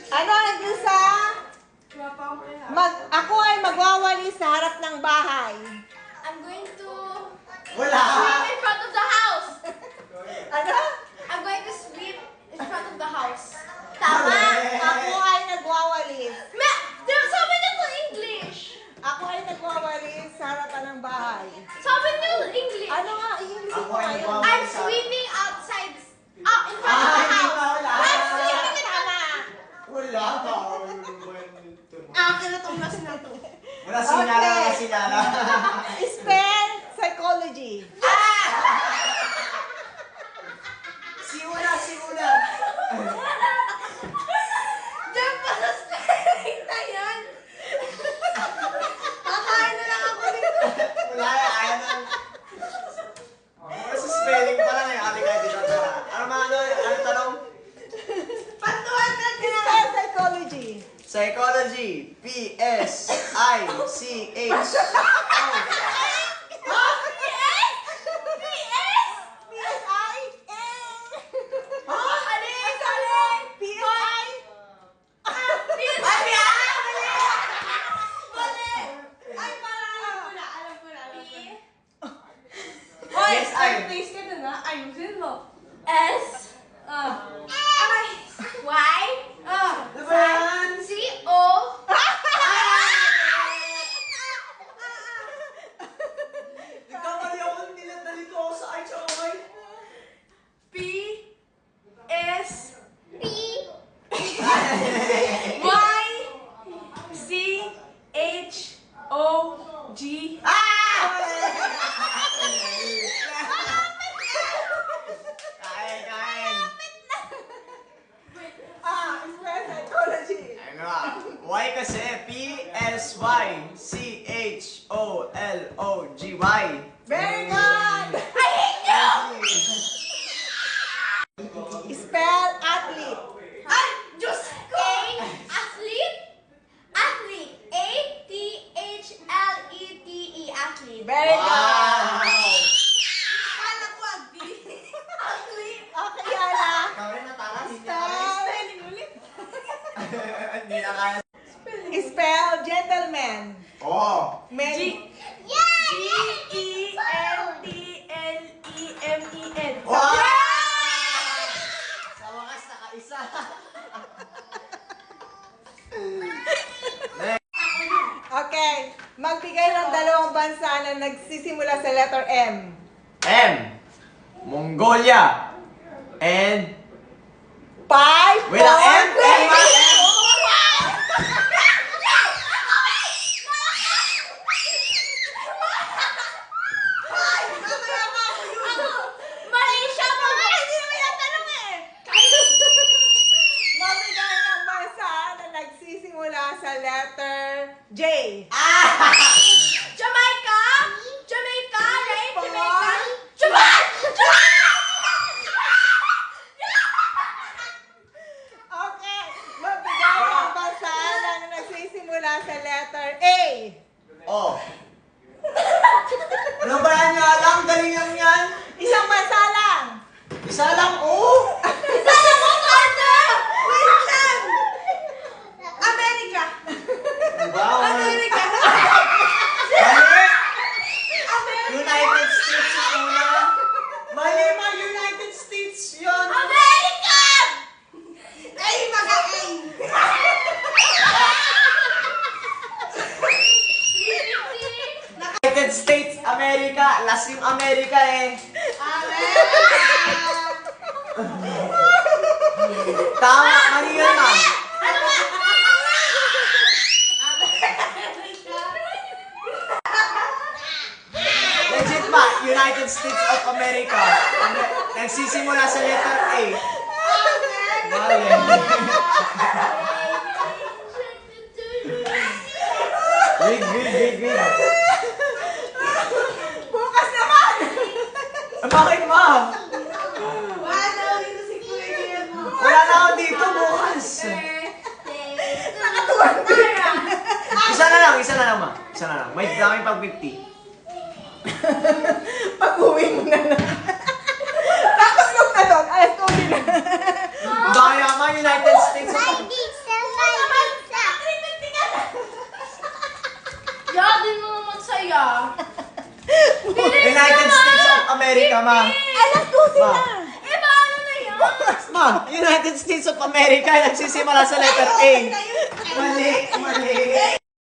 Ano, Elsa? Ako ay magwawalis sa harap ng bahay. I'm going to Wala! sweep in front of the house. Ano? I'm going to sweep in front of the house. Tama? Ako ay nagwawalis. Sabi niyo to English. Ako ay nagwawalis sa harapan ng bahay. Sabi niyo English. Ano nga, i-English Ako mo ay kayo. nagwawalis. I'm sweeping outside, out in front of the Hindi house. pa wala. I'm sweeping in front. Wala ka. Akin na tong mas na to. Wala sinala, wala sinala. Spell psychology. Siula, siula. Diyan pa sa spelling na yan. Kakain na lang ako nito. Wala, ayaw na. Wala sa spelling pa lang eh. Ate kahit dito. Ano mga ano tanong? Patuhan na Spell psychology. Psychology. P-S-I-C-H. Yes, I. Please ka na nga. Ayusin mo. S. Y. Ano ba yan? C. O. Nagkamali ako nila dalito ako sa ay sa okay. P. S. P. Y. C. H. O. G. Kain, kain. Spell psychology. Ano nga? Y kasi. P-S-Y-C-H-O-L-O-G-Y. Very good! I hate you! Spell athlete. Ay, Diyos ko! Athlete? Athlete. A-T-H-L-E-T-E. Athlete. Very good. Wow! Kala ko athlete. Athlete. Okay, Yana. Ikaw rin natala. Spell, Spelling ulit. Hindi na kaya. spell gentleman. Oo. Men. G-E-N-T-L-E-M-E-N. Wow! Sa wakas, nakaisa. Okay. Magbigay ng dalawang bansa na nagsisimula sa letter M. M. Mongolia. And... Five, Wait, ang M? four, M, three. M. Mali siya mga! Hindi naman yung tanong eh! Magbigay ng bansa na nagsisimula sa letter J. Jamaica! Jamaica, right? Four. Jamaica! Jamaica! Okay. Magbigay ng bansa na nagsisimula sa letter A. Oh. Ano ba yan nga lang? Galing lang yan. Isang bansa lang. Isa lang, oh. Isa na mo, Carter! Wait lang! America! Wow. America! Mali. United States yung una. Mali, United States yun. America! Ay, mga-A! United States, America. Last yung America eh. Tama, mali yun, ma'am. Legit ba? United States of America. Nagsisimula sa letter A. Mali. Wig. Bukas naman. Bakit, ma'am? Wala dito si Kuya Diego. Wala na ako dito bukas. Nakatuwag ka. Isa na lang, ma'am. Isa na lang. May daming pag 50. Pag-uwi mo na lang. Natulog na doon. Alas 2 na. Baka naman United States of... Pizza masaya, di mo naman saya. United States of America, ma. Alas 12 Ma. na. Eh, paano na yan? Ma, United States of America, nagsisimula sa letter A. Mali, mali.